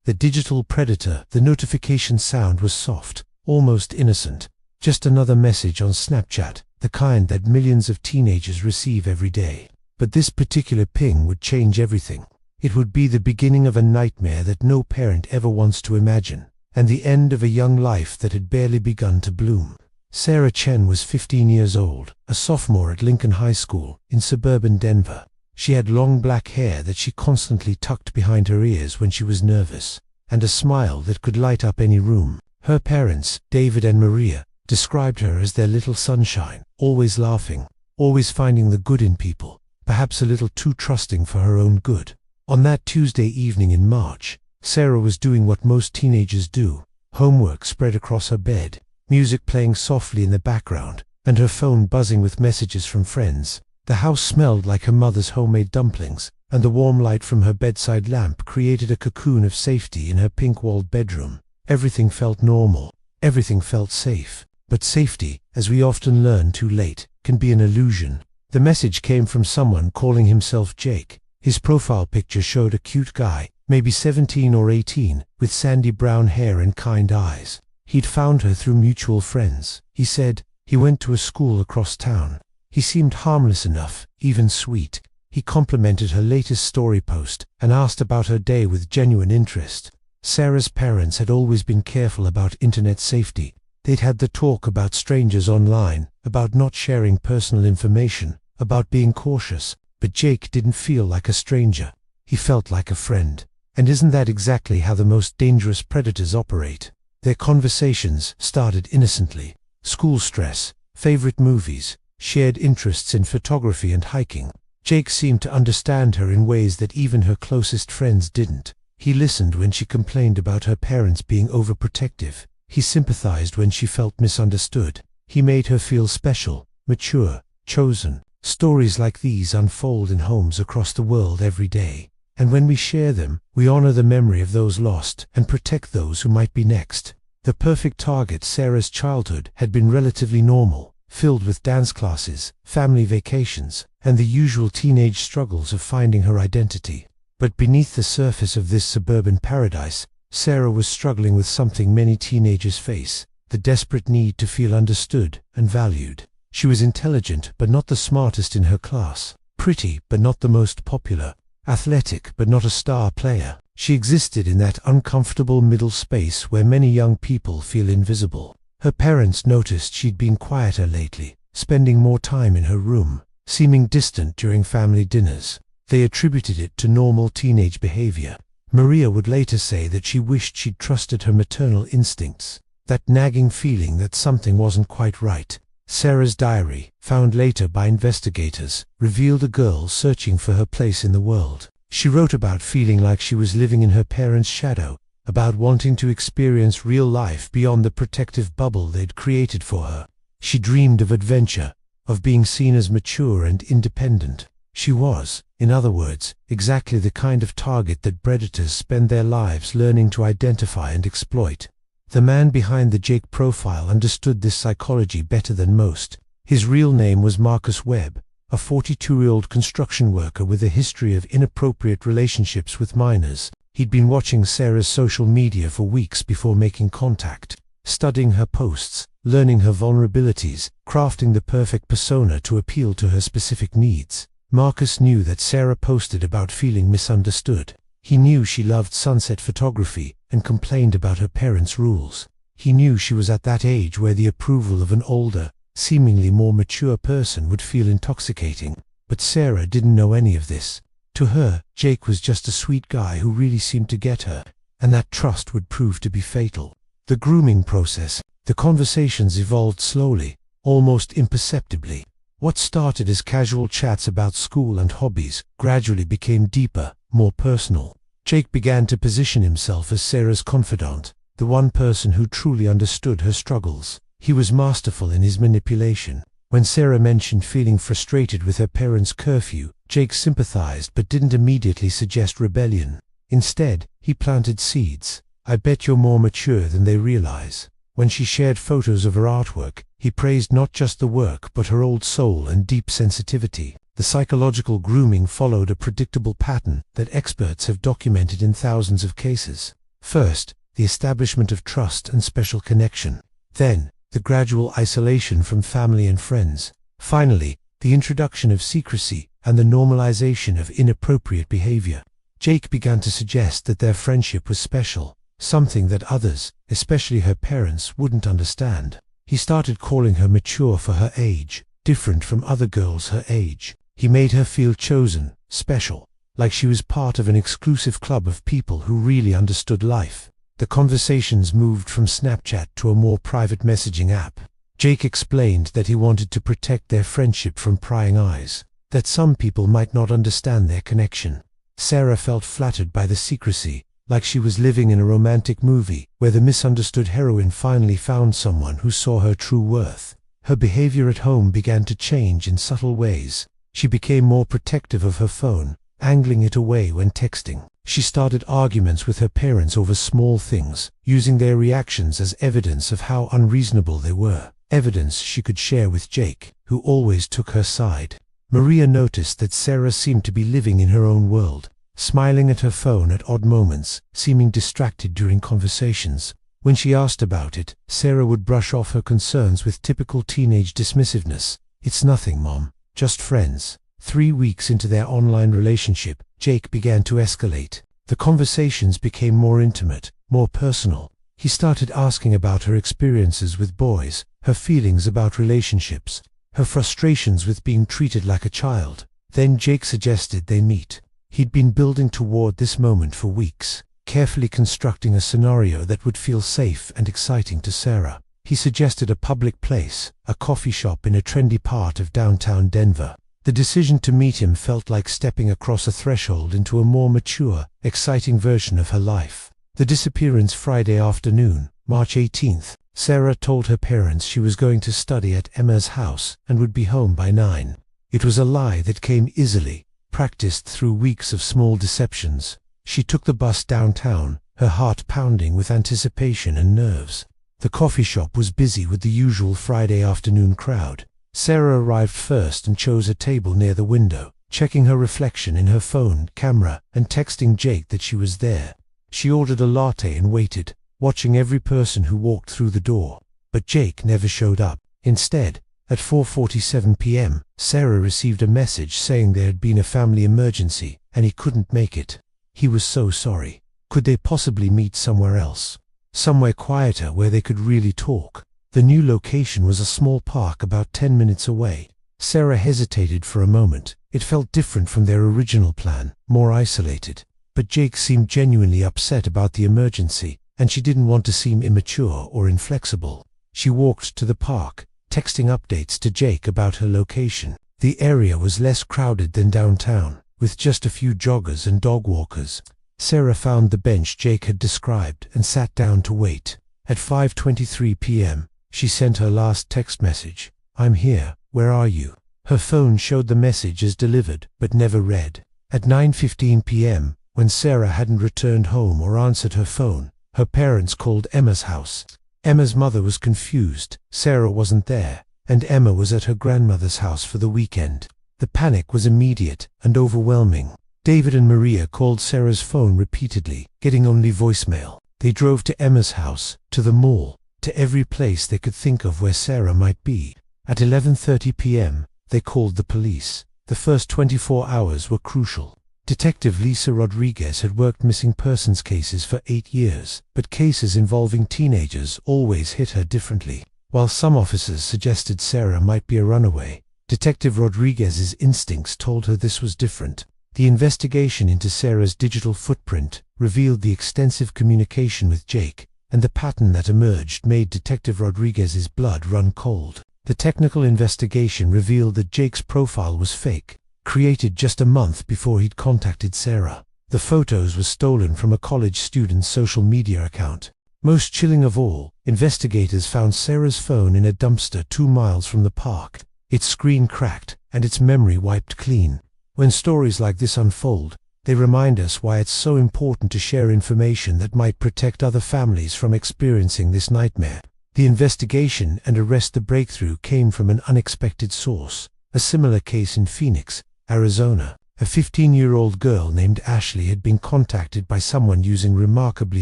The digital predator. The notification sound was soft, almost innocent. Just another message on Snapchat, the kind that millions of teenagers receive every day. But this particular ping would change everything. It would be the beginning of a nightmare that no parent ever wants to imagine, and the end of a young life that had barely begun to bloom. Sarah Chen was 15 years old, a sophomore at Lincoln High School in suburban Denver. She had long black hair that she constantly tucked behind her ears when she was nervous, and a smile that could light up any room. Her parents, David and Maria, described her as their little sunshine, always laughing, always finding the good in people, perhaps a little too trusting for her own good. On that Tuesday evening in March, Sarah was doing what most teenagers do, homework spread across her bed, music playing softly in the background, and her phone buzzing with messages from friends. The house smelled like her mother's homemade dumplings, and the warm light from her bedside lamp created a cocoon of safety in her pink-walled bedroom. Everything felt normal. Everything felt safe. But safety, as we often learn too late, can be an illusion. The message came from someone calling himself Jake. His profile picture showed a cute guy, maybe 17 or 18, with sandy brown hair and kind eyes. He'd found her through mutual friends. He said he went to a school across town. He seemed harmless enough, even sweet. He complimented her latest story post and asked about her day with genuine interest. Sarah's parents had always been careful about internet safety. They'd had the talk about strangers online, about not sharing personal information, about being cautious. But Jake didn't feel like a stranger. He felt like a friend. And isn't that exactly how the most dangerous predators operate? Their conversations started innocently. School stress, favorite movies, shared interests in photography and hiking. Jake seemed to understand her in ways that even her closest friends didn't. He listened when she complained about her parents being overprotective. He sympathized when she felt misunderstood. He made her feel special, mature, chosen. Stories like these unfold in homes across the world every day. And when we share them, we honor the memory of those lost and protect those who might be next. The perfect target. Sarah's childhood had been relatively normal, filled with dance classes, family vacations, and the usual teenage struggles of finding her identity. But beneath the surface of this suburban paradise, Sarah was struggling with something many teenagers face: the desperate need to feel understood and valued. She was intelligent but not the smartest in her class, pretty but not the most popular, athletic but not a star player. She existed in that uncomfortable middle space where many young people feel invisible. Her parents noticed she'd been quieter lately, spending more time in her room, seeming distant during family dinners. They attributed it to normal teenage behavior. Maria would later say that she wished she'd trusted her maternal instincts, that nagging feeling that something wasn't quite right. Sarah's diary, found later by investigators, revealed a girl searching for her place in the world. She wrote about feeling like she was living in her parents' shadow, about wanting to experience real life beyond the protective bubble they'd created for her. She dreamed of adventure, of being seen as mature and independent. She was, in other words, exactly the kind of target that predators spend their lives learning to identify and exploit. The man behind the Jake profile understood this psychology better than most. His real name was Marcus Webb, a 42-year-old construction worker with a history of inappropriate relationships with minors. He'd been watching Sarah's social media for weeks before making contact, studying her posts, learning her vulnerabilities, crafting the perfect persona to appeal to her specific needs. Marcus knew that Sarah posted about feeling misunderstood. He knew she loved sunset photography and complained about her parents' rules. He knew she was at that age where the approval of an older, seemingly more mature person would feel intoxicating. But Sarah didn't know any of this. To her, Jake was just a sweet guy who really seemed to get her, and that trust would prove to be fatal. The grooming process. The conversations evolved slowly, almost imperceptibly. What started as casual chats about school and hobbies gradually became deeper, more personal. Jake began to position himself as Sarah's confidant, the one person who truly understood her struggles. He was masterful in his manipulation. When Sarah mentioned feeling frustrated with her parents' curfew, Jake sympathized but didn't immediately suggest rebellion. Instead, he planted seeds. "I bet you're more mature than they realize." When she shared photos of her artwork, he praised not just the work but her old soul and deep sensitivity. The psychological grooming followed a predictable pattern that experts have documented in thousands of cases. First, the establishment of trust and special connection. Then, the gradual isolation from family and friends. Finally, the introduction of secrecy and the normalization of inappropriate behavior. Jake began to suggest that their friendship was special, something that others, especially her parents, wouldn't understand. He started calling her mature for her age, different from other girls her age. He made her feel chosen, special, like she was part of an exclusive club of people who really understood life. The conversations moved from Snapchat to a more private messaging app. Jake explained that he wanted to protect their friendship from prying eyes, that some people might not understand their connection. Sarah felt flattered by the secrecy, like she was living in a romantic movie where the misunderstood heroine finally found someone who saw her true worth. Her behavior at home began to change in subtle ways. She became more protective of her phone, angling it away when texting. She started arguments with her parents over small things, using their reactions as evidence of how unreasonable they were, evidence she could share with Jake, who always took her side. Maria noticed that Sarah seemed to be living in her own world, smiling at her phone at odd moments, seeming distracted during conversations. When she asked about it, Sarah would brush off her concerns with typical teenage dismissiveness. "It's nothing, Mom, just friends." 3 weeks into their online relationship, Jake began to escalate. The conversations became more intimate, more personal. He started asking about her experiences with boys, her feelings about relationships, her frustrations with being treated like a child. Then Jake suggested they meet. He'd been building toward this moment for weeks, carefully constructing a scenario that would feel safe and exciting to Sarah. He suggested a public place, a coffee shop in a trendy part of downtown Denver. The decision to meet him felt like stepping across a threshold into a more mature, exciting version of her life. The disappearance Friday afternoon, March 18th, Sarah told her parents she was going to study at Emma's house and would be home by 9. It was a lie that came easily, practiced through weeks of small deceptions. She took the bus downtown, her heart pounding with anticipation and nerves. The coffee shop was busy with the usual Friday afternoon crowd. Sarah arrived first and chose a table near the window, checking her reflection in her phone camera and texting Jake that she was there. She ordered a latte and waited, watching every person who walked through the door. But Jake never showed up. Instead, at 4:47 p.m., Sarah received a message saying there had been a family emergency and he couldn't make it. He was so sorry. Could they possibly meet somewhere else? Somewhere quieter where they could really talk? The new location was a small park about 10 minutes away. Sarah hesitated for a moment. It felt different from their original plan, more isolated. But Jake seemed genuinely upset about the emergency, and she didn't want to seem immature or inflexible. She walked to the park, texting updates to Jake about her location. The area was less crowded than downtown, with just a few joggers and dog walkers. Sarah found the bench Jake had described and sat down to wait. At 5:23 p.m., she sent her last text message. "I'm here, where are you?" Her phone showed the message as delivered, but never read. At 9:15 p.m., when Sarah hadn't returned home or answered her phone, her parents called Emma's house. Emma's mother was confused. Sarah wasn't there, and Emma was at her grandmother's house for the weekend. The panic was immediate and overwhelming. David and Maria called Sarah's phone repeatedly, getting only voicemail. They drove to Emma's house, to the mall, to every place they could think of where Sarah might be. At 11:30 p.m., they called the police. The first 24 hours were crucial. Detective Lisa Rodriguez had worked missing persons cases for 8 years, but cases involving teenagers always hit her differently. While some officers suggested Sarah might be a runaway, Detective Rodriguez's instincts told her this was different. The investigation into Sarah's digital footprint revealed the extensive communication with Jake, and the pattern that emerged made Detective Rodriguez's blood run cold. The technical investigation revealed that Jake's profile was fake, created just a month before he'd contacted Sarah. The photos were stolen from a college student's social media account. Most chilling of all, investigators found Sarah's phone in a dumpster 2 miles from the park. Its screen cracked, and its memory wiped clean. When stories like this unfold, they remind us why it's so important to share information that might protect other families from experiencing this nightmare. The investigation and arrest the breakthrough came from an unexpected source, a similar case in Phoenix, Arizona. A 15-year-old girl named Ashley had been contacted by someone using remarkably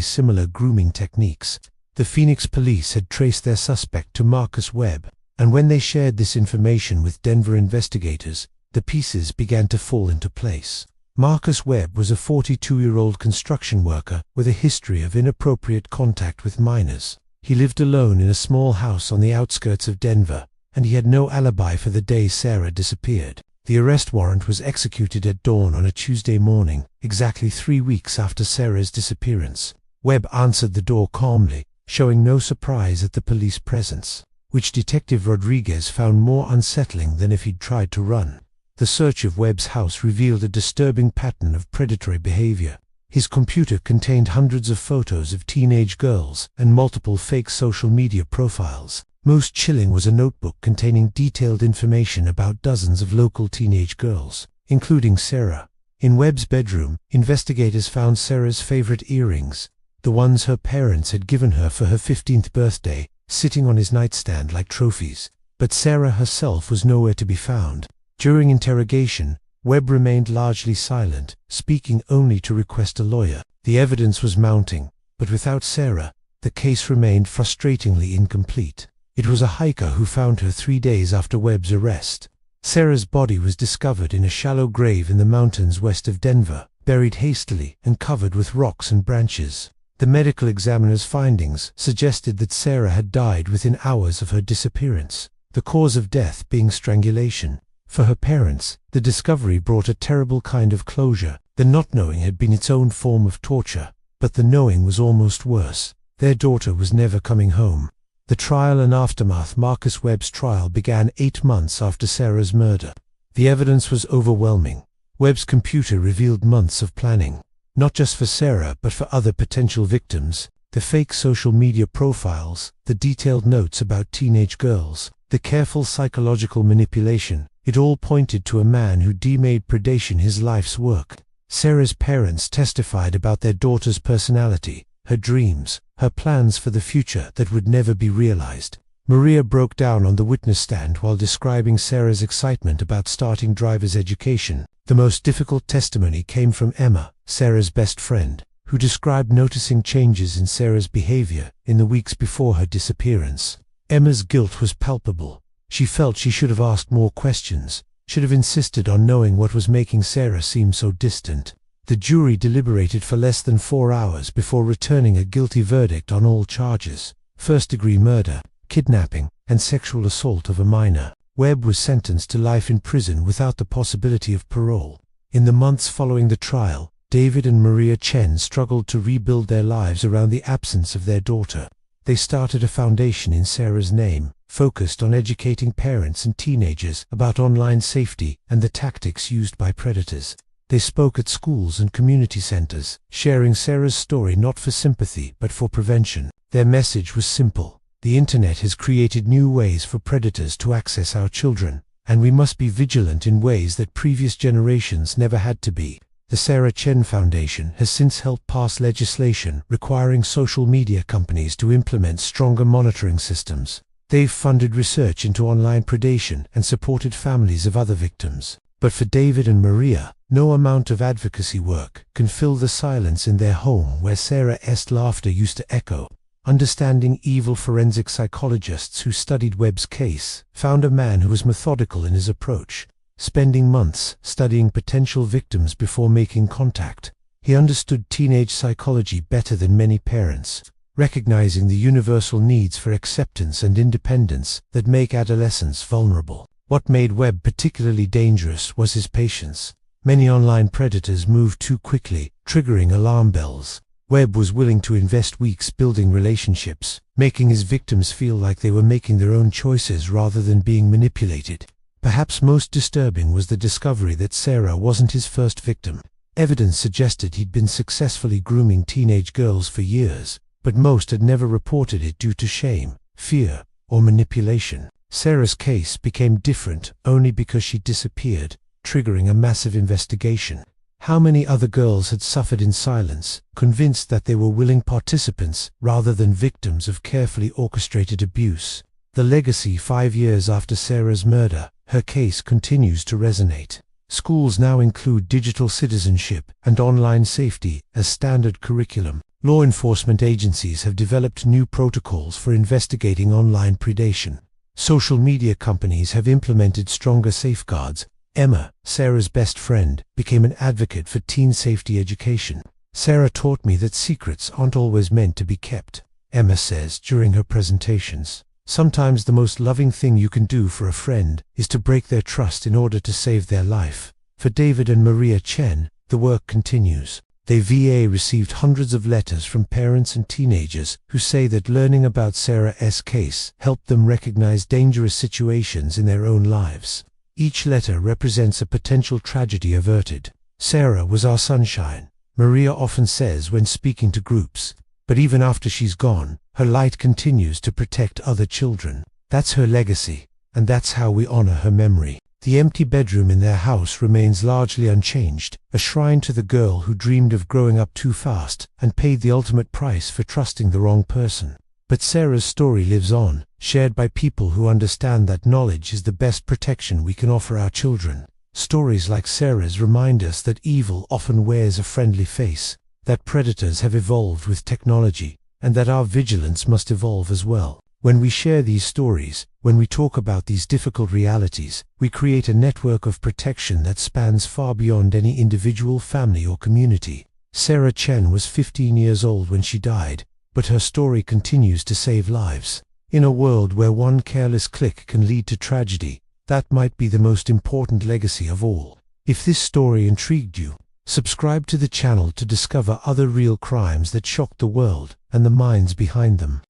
similar grooming techniques. The Phoenix police had traced their suspect to Marcus Webb, and when they shared this information with Denver investigators, the pieces began to fall into place. Marcus Webb was a 42-year-old construction worker with a history of inappropriate contact with minors. He lived alone in a small house on the outskirts of Denver, and he had no alibi for the day Sarah disappeared. The arrest warrant was executed at dawn on a Tuesday morning, exactly 3 weeks after Sarah's disappearance. Webb answered the door calmly, showing no surprise at the police presence, which Detective Rodriguez found more unsettling than if he'd tried to run. The search of Webb's house revealed a disturbing pattern of predatory behavior. His computer contained hundreds of photos of teenage girls and multiple fake social media profiles. Most chilling was a notebook containing detailed information about dozens of local teenage girls, including Sarah. In Webb's bedroom, investigators found Sarah's favorite earrings, the ones her parents had given her for her 15th birthday, sitting on his nightstand like trophies. But Sarah herself was nowhere to be found. During interrogation, Webb remained largely silent, speaking only to request a lawyer. The evidence was mounting, but without Sarah, the case remained frustratingly incomplete. It was a hiker who found her 3 days after Webb's arrest. Sarah's body was discovered in a shallow grave in the mountains west of Denver, buried hastily and covered with rocks and branches. The medical examiner's findings suggested that Sarah had died within hours of her disappearance, the cause of death being strangulation. For her parents, the discovery brought a terrible kind of closure. The not knowing had been its own form of torture, but the knowing was almost worse. Their daughter was never coming home. The trial and aftermath. Marcus Webb's trial began 8 months after Sarah's murder. The evidence was overwhelming. Webb's computer revealed months of planning, not just for Sarah but for other potential victims. The fake social media profiles, the detailed notes about teenage girls, the careful psychological manipulation. It all pointed to a man who made predation his life's work. Sarah's parents testified about their daughter's personality, her dreams, her plans for the future that would never be realized. Maria broke down on the witness stand while describing Sarah's excitement about starting driver's education. The most difficult testimony came from Emma, Sarah's best friend, who described noticing changes in Sarah's behavior in the weeks before her disappearance. Emma's guilt was palpable. She felt she should have asked more questions, should have insisted on knowing what was making Sarah seem so distant. The jury deliberated for less than 4 hours before returning a guilty verdict on all charges: first-degree murder, kidnapping, and sexual assault of a minor. Webb was sentenced to life in prison without the possibility of parole. In the months following the trial, David and Maria Chen struggled to rebuild their lives around the absence of their daughter. They started a foundation in Sarah's name, focused on educating parents and teenagers about online safety and the tactics used by predators. They spoke at schools and community centers, sharing Sarah's story not for sympathy but for prevention. Their message was simple: the internet has created new ways for predators to access our children, and we must be vigilant in ways that previous generations never had to be. The Sarah Chen Foundation has since helped pass legislation requiring social media companies to implement stronger monitoring systems. They've funded research into online predation and supported families of other victims. But for David and Maria, no amount of advocacy work can fill the silence in their home where Sarah's laughter used to echo. Understanding evil forensic psychologists who studied Webb's case found a man who was methodical in his approach, spending months studying potential victims before making contact. He understood teenage psychology better than many parents, recognizing the universal needs for acceptance and independence that make adolescents vulnerable. What made Webb particularly dangerous was his patience. Many online predators moved too quickly, triggering alarm bells. Webb was willing to invest weeks building relationships, making his victims feel like they were making their own choices rather than being manipulated. Perhaps most disturbing was the discovery that Sarah wasn't his first victim. Evidence suggested he'd been successfully grooming teenage girls for years, but most had never reported it due to shame, fear, or manipulation. Sarah's case became different only because she disappeared, triggering a massive investigation. How many other girls had suffered in silence, convinced that they were willing participants rather than victims of carefully orchestrated abuse? The legacy 5 years after Sarah's murder, her case continues to resonate. Schools now include digital citizenship and online safety as standard curriculum. Law enforcement agencies have developed new protocols for investigating online predation. Social media companies have implemented stronger safeguards. Emma, Sarah's best friend, became an advocate for teen safety education. Sarah taught me that secrets aren't always meant to be kept, Emma says during her presentations. Sometimes the most loving thing you can do for a friend is to break their trust in order to save their life. For David and Maria Chen, the work continues. They received hundreds of letters from parents and teenagers who say that learning about Sarah's case helped them recognize dangerous situations in their own lives. Each letter represents a potential tragedy averted. Sarah was our sunshine, Maria often says when speaking to groups. But even after she's gone, her light continues to protect other children. That's her legacy, and that's how we honor her memory. The empty bedroom in their house remains largely unchanged, a shrine to the girl who dreamed of growing up too fast and paid the ultimate price for trusting the wrong person. But Sarah's story lives on, shared by people who understand that knowledge is the best protection we can offer our children. Stories like Sarah's remind us that evil often wears a friendly face, that predators have evolved with technology, and that our vigilance must evolve as well. When we share these stories, when we talk about these difficult realities, we create a network of protection that spans far beyond any individual family or community. Sarah Chen was 15 years old when she died, but her story continues to save lives. In a world where one careless click can lead to tragedy, that might be the most important legacy of all. If this story intrigued you, subscribe to the channel to discover other real crimes that shocked the world and the minds behind them.